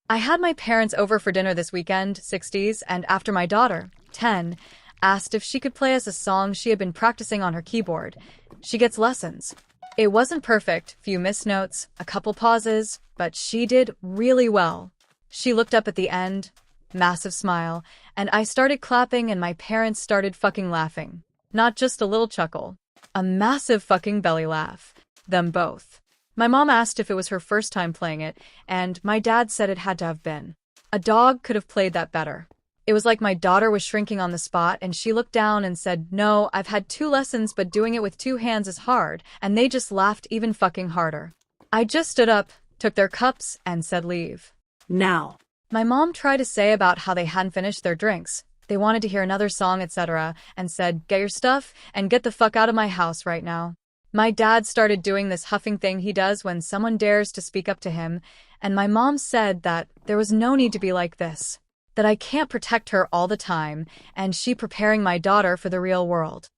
I had my parents over for dinner this weekend, 60s, and after my daughter, 10, asked if she could play us a song she had been practicing on her keyboard. She gets lessons. It wasn't perfect, few missed notes, a couple pauses, but she did really well. She looked up at the end, massive smile, and I started clapping and my parents started fucking laughing. Not just a little chuckle. A massive fucking belly laugh. Them both. My mom asked if it was her first time playing it, and my dad said it had to have been. A dog could have played that better. It was like my daughter was shrinking on the spot, and she looked down and said, "No, I've had 2 lessons, but doing it with 2 hands is hard," and they just laughed even fucking harder. I just stood up, took their cups, and said leave. Now. My mom tried to say about how they hadn't finished their drinks. They wanted to hear another song, etc., and said, "Get your stuff, and get the fuck out of my house right now." My dad started doing this huffing thing he does when someone dares to speak up to him, and my mom said that there was no need to be like this, that I can't protect her all the time, and she preparing my daughter for the real world.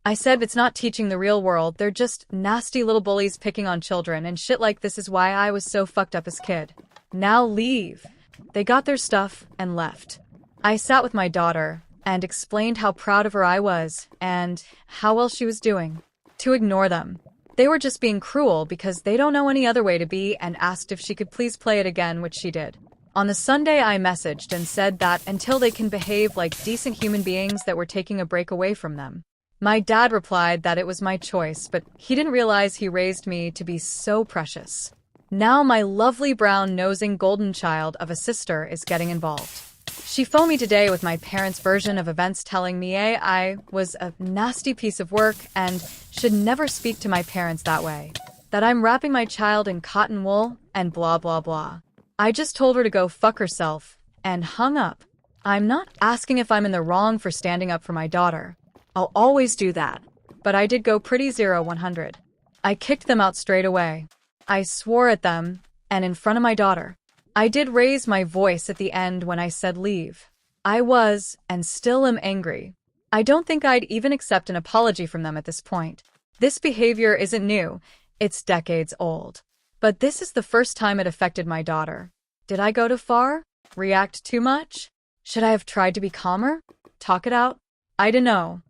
I said it's not teaching the real world, they're just nasty little bullies picking on children, and shit like this is why I was so fucked up as kid. Now leave. They got their stuff and left. I sat with my daughter and explained how proud of her I was and how well she was doing. To ignore them. They were just being cruel because they don't know any other way to be, and asked if she could please play it again, which she did. On the Sunday I messaged and said that until they can behave like decent human beings that we're taking a break away from them. My dad replied that it was my choice, but he didn't realize he raised me to be so precious. Now my lovely brown-nosing golden child of a sister is getting involved. She phoned me today with my parents' version of events telling me I was a nasty piece of work and should never speak to my parents that way. That I'm wrapping my child in cotton wool and blah blah blah. I just told her to go fuck herself and hung up. I'm not asking if I'm in the wrong for standing up for my daughter. I'll always do that. But I did go pretty 0-100. I kicked them out straight away. I swore at them and in front of my daughter. I did raise my voice at the end when I said leave. I was, and still am angry. I don't think I'd even accept an apology from them at this point. This behavior isn't new, it's decades old. But this is the first time it affected my daughter. Did I go too far? React too much? Should I have tried to be calmer? Talk it out? I don't know.